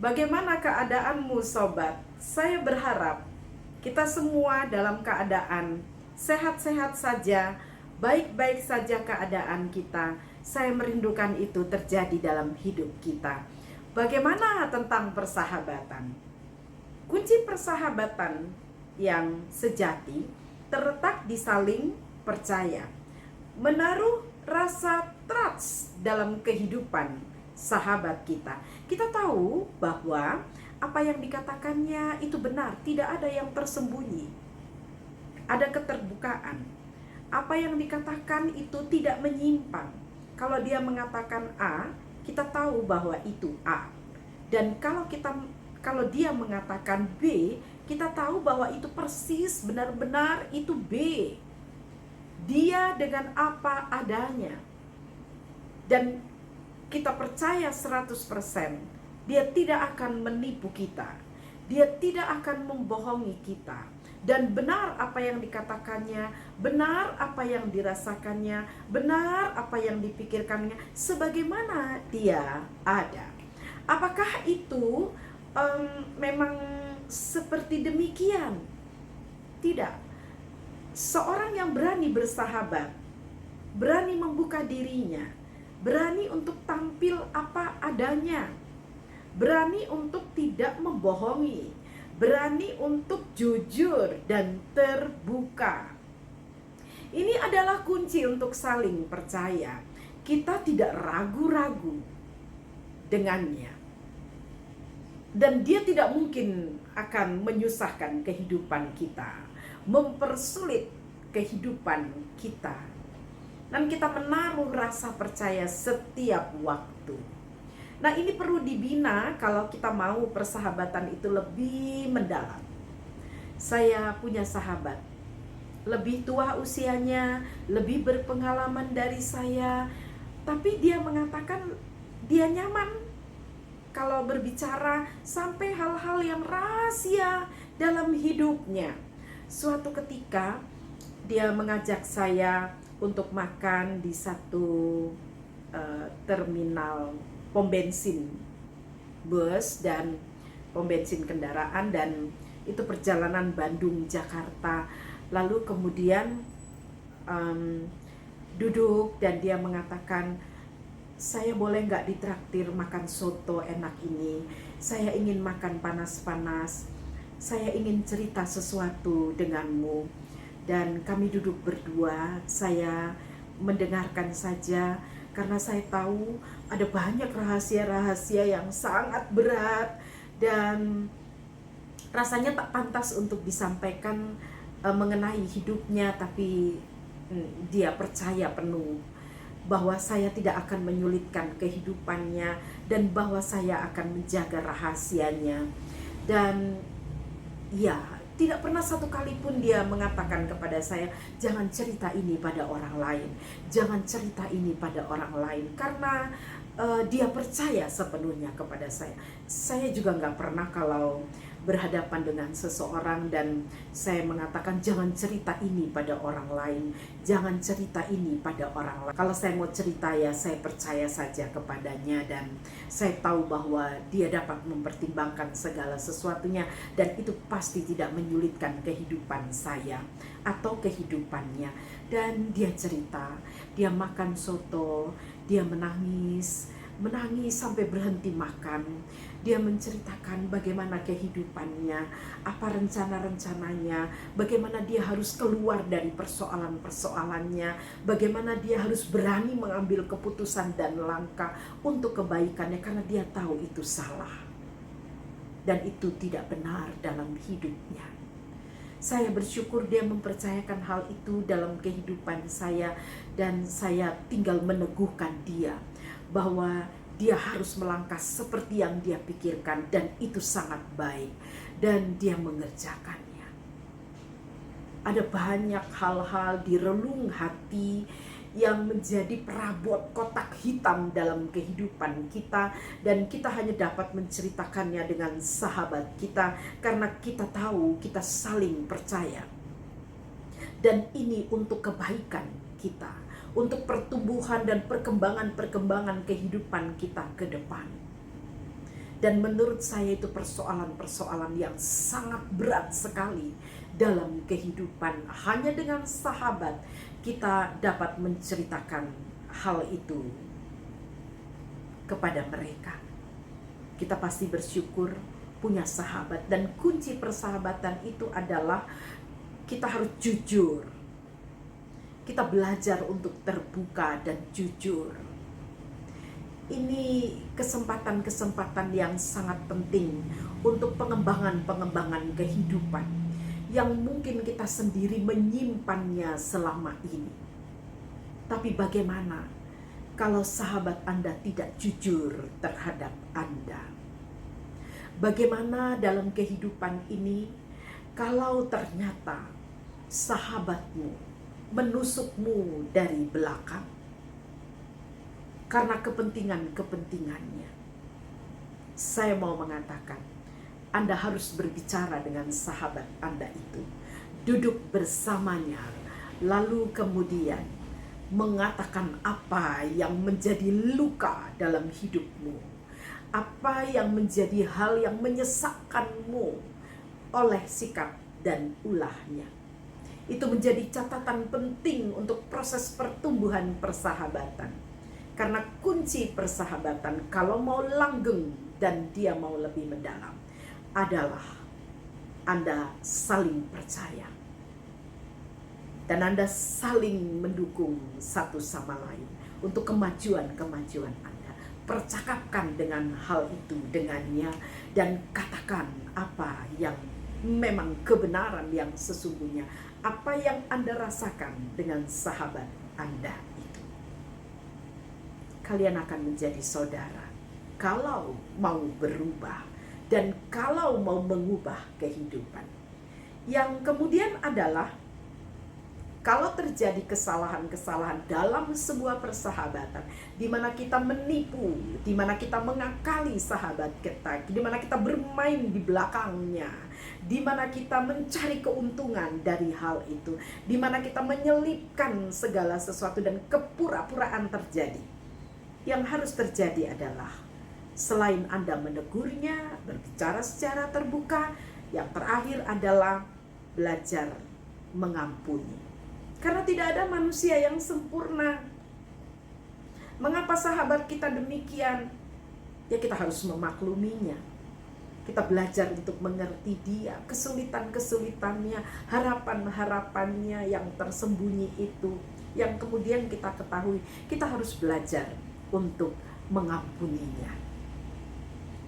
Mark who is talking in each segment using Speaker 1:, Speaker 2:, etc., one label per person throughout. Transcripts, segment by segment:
Speaker 1: Bagaimana keadaanmu, sobat? Saya berharap kita semua dalam keadaan sehat-sehat saja, baik-baik saja keadaan kita. Saya merindukan itu terjadi dalam hidup kita. Bagaimana tentang persahabatan? Kunci persahabatan yang sejati terletak di saling percaya, menaruh rasa trust dalam kehidupan sahabat kita. Kita tahu bahwa apa yang dikatakannya itu benar, tidak ada yang tersembunyi. Ada keterbukaan. Apa yang dikatakan itu tidak menyimpang. Kalau dia mengatakan A, kita tahu bahwa itu A. Dan kalau dia mengatakan B, kita tahu bahwa itu persis benar-benar itu B. Dia dengan apa adanya. Dan kita percaya 100%, dia tidak akan menipu kita. Dia tidak akan membohongi kita. Dan benar apa yang dikatakannya, benar apa yang dirasakannya, benar apa yang dipikirkannya, sebagaimana dia ada. Apakah itu memang seperti demikian? Tidak. Seorang yang berani bersahabat, berani membuka dirinya, berani untuk tampil apa adanya, berani untuk tidak membohongi, berani untuk jujur dan terbuka. Ini adalah kunci untuk saling percaya. Kita tidak ragu-ragu dengannya. Dan dia tidak mungkin akan menyusahkan kehidupan kita, mempersulit kehidupan kita. Dan kita menaruh rasa percaya setiap waktu. Nah, ini perlu dibina kalau kita mau persahabatan itu lebih mendalam. Saya punya sahabat, lebih tua usianya, lebih berpengalaman dari saya, tapi dia mengatakan dia nyaman kalau berbicara sampai hal-hal yang rahasia dalam hidupnya. Suatu ketika dia mengajak saya untuk makan di satu terminal pom bensin bus dan pom bensin kendaraan, dan itu perjalanan Bandung-Jakarta. Lalu kemudian duduk dan dia mengatakan, saya boleh nggak ditraktir makan soto enak ini? Saya ingin makan panas-panas. Saya ingin cerita sesuatu denganmu. Dan kami duduk berdua, saya mendengarkan saja karena saya tahu ada banyak rahasia-rahasia yang sangat berat dan rasanya tak pantas untuk disampaikan mengenai hidupnya, tapi dia percaya penuh bahwa saya tidak akan menyulitkan kehidupannya dan bahwa saya akan menjaga rahasianya. Dan ya, tidak pernah satu kali pun dia mengatakan kepada saya, jangan cerita ini pada orang lain, jangan cerita ini pada orang lain, karena dia percaya sepenuhnya kepada saya. Saya juga nggak pernah kalau berhadapan dengan seseorang dan saya mengatakan jangan cerita ini pada orang lain, jangan cerita ini pada orang lain. Kalau saya mau cerita ya saya percaya saja kepadanya dan saya tahu bahwa dia dapat mempertimbangkan segala sesuatunya dan itu pasti tidak menyulitkan kehidupan saya atau kehidupannya. Dan dia cerita, dia makan soto, dia menangis sampai berhenti makan. Dia menceritakan bagaimana kehidupannya, apa rencana-rencananya, bagaimana dia harus keluar dari persoalan-persoalannya, bagaimana dia harus berani mengambil keputusan dan langkah untuk kebaikannya karena dia tahu itu salah dan itu tidak benar dalam hidupnya. Saya bersyukur dia mempercayakan hal itu dalam kehidupan saya dan saya tinggal meneguhkan dia bahwa dia harus melangkah seperti yang dia pikirkan dan itu sangat baik dan dia mengerjakannya. Ada banyak hal-hal di relung hati yang menjadi perabot kotak hitam dalam kehidupan kita dan kita hanya dapat menceritakannya dengan sahabat kita karena kita tahu kita saling percaya. Dan ini untuk kebaikan kita, untuk pertumbuhan dan perkembangan kehidupan kita ke depan. Dan menurut saya itu persoalan-persoalan yang sangat berat sekali dalam kehidupan. Hanya dengan sahabat kita dapat menceritakan hal itu kepada mereka. Kita pasti bersyukur punya sahabat, dan kunci persahabatan itu adalah kita harus jujur. Kita belajar untuk terbuka dan jujur. Ini kesempatan-kesempatan yang sangat penting untuk pengembangan kehidupan yang mungkin kita sendiri menyimpannya selama ini. Tapi bagaimana kalau sahabat Anda tidak jujur terhadap Anda? Bagaimana dalam kehidupan ini kalau ternyata sahabatmu menusukmu dari belakang karena kepentingannya? Saya mau mengatakan, Anda harus berbicara dengan sahabat Anda itu, duduk bersamanya, lalu kemudian mengatakan apa yang menjadi luka dalam hidupmu, apa yang menjadi hal yang menyesakkanmu oleh sikap dan ulahnya. Itu menjadi catatan penting untuk proses pertumbuhan persahabatan. Karena kunci persahabatan kalau mau langgeng dan dia mau lebih mendalam adalah Anda saling percaya. Dan Anda saling mendukung satu sama lain untuk kemajuan Anda. Percakapkan dengan hal itu dengannya dan katakan apa yang memang kebenaran yang sesungguhnya. Apa yang Anda rasakan dengan sahabat Anda itu. Kalian akan menjadi saudara kalau mau berubah dan kalau mau mengubah kehidupan. Yang kemudian adalah kalau terjadi kesalahan-kesalahan dalam sebuah persahabatan, di mana kita menipu, di mana kita mengakali sahabat kita, di mana kita bermain di belakangnya, di mana kita mencari keuntungan dari hal itu, di mana kita menyelipkan segala sesuatu dan kepura-puraan terjadi. Yang harus terjadi adalah selain Anda menegurnya, berbicara secara terbuka, yang terakhir adalah belajar mengampuni. Karena tidak ada manusia yang sempurna. Mengapa sahabat kita demikian? Ya kita harus memakluminya. Kita belajar untuk mengerti dia, kesulitan-kesulitannya, harapan-harapannya yang tersembunyi itu, yang kemudian kita ketahui. Kita harus belajar untuk mengampuninya.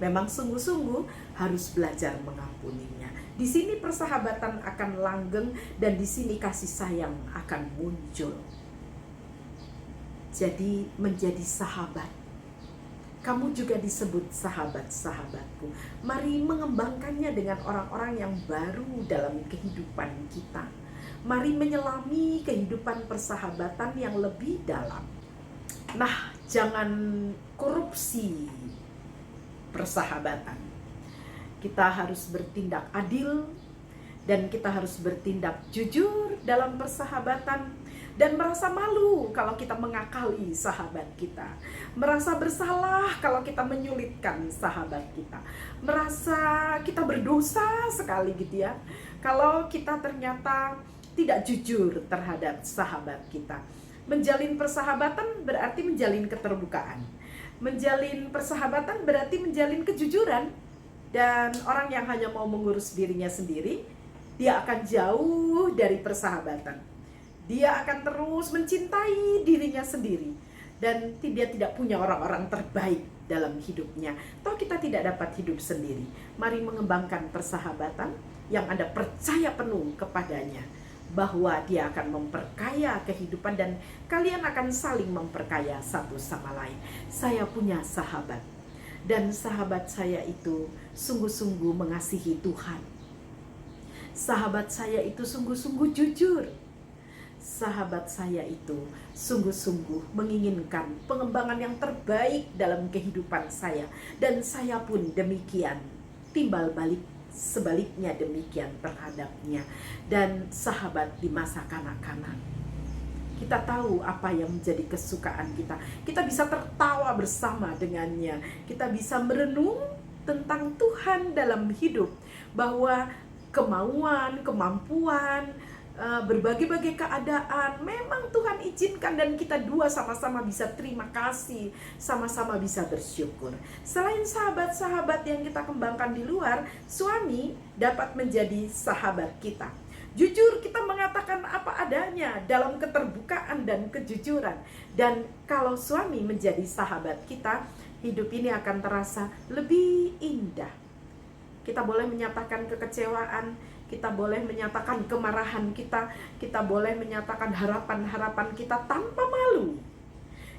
Speaker 1: Memang sungguh-sungguh harus belajar mengampuninya. Di sini persahabatan akan langgeng dan di sini kasih sayang akan muncul. Jadi menjadi sahabat. Kamu juga disebut sahabat-sahabatku. Mari mengembangkannya dengan orang-orang yang baru dalam kehidupan kita. Mari menyelami kehidupan persahabatan yang lebih dalam. Nah, jangan korupsi persahabatan. Kita harus bertindak adil dan kita harus bertindak jujur dalam persahabatan dan merasa malu kalau kita mengakali sahabat kita, merasa bersalah kalau kita menyulitkan sahabat kita, merasa kita berdosa sekali gitu ya kalau kita ternyata tidak jujur terhadap sahabat kita. Menjalin persahabatan berarti menjalin keterbukaan. Menjalin persahabatan berarti menjalin kejujuran. Dan orang yang hanya mau mengurus dirinya sendiri, dia akan jauh dari persahabatan. Dia akan terus mencintai dirinya sendiri. Dan dia tidak punya orang-orang terbaik dalam hidupnya. Toh kita tidak dapat hidup sendiri. Mari mengembangkan persahabatan yang Anda percaya penuh kepadanya, bahwa dia akan memperkaya kehidupan dan kalian akan saling memperkaya satu sama lain. Saya punya sahabat dan sahabat saya itu sungguh-sungguh mengasihi Tuhan. Sahabat saya itu sungguh-sungguh jujur. Sahabat saya itu sungguh-sungguh menginginkan pengembangan yang terbaik dalam kehidupan saya, dan saya pun demikian, timbal balik sebaliknya demikian terhadapnya. Dan sahabat di masa kanak-kanak, kita tahu apa yang menjadi kesukaan kita. Kita bisa tertawa bersama dengannya. Kita bisa merenung tentang Tuhan dalam hidup, bahwa kemauan, kemampuan, berbagai-bagai keadaan memang Tuhan izinkan, dan kita dua sama-sama bisa terima kasih, sama-sama bisa bersyukur. Selain sahabat-sahabat yang kita kembangkan di luar, suami dapat menjadi sahabat kita. Jujur, kita mengatakan apa adanya dalam keterbukaan dan kejujuran. Dan kalau suami menjadi sahabat kita, hidup ini akan terasa lebih indah. Kita boleh menyatakan kekecewaan, kita boleh menyatakan kemarahan kita boleh menyatakan harapan-harapan kita tanpa malu.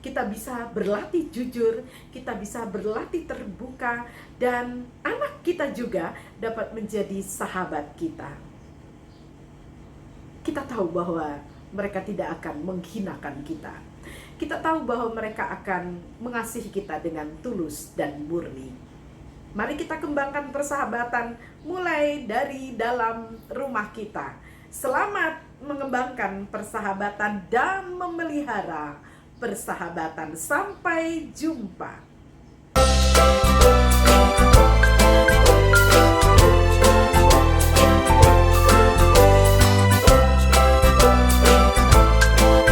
Speaker 1: Kita bisa berlatih jujur, kita bisa berlatih terbuka, dan anak kita juga dapat menjadi sahabat kita. Kita tahu bahwa mereka tidak akan menghinakan kita. Kita tahu bahwa mereka akan mengasihi kita dengan tulus dan murni. Mari kita kembangkan persahabatan mulai dari dalam rumah kita. Selamat mengembangkan persahabatan dan memelihara persahabatan. Sampai jumpa.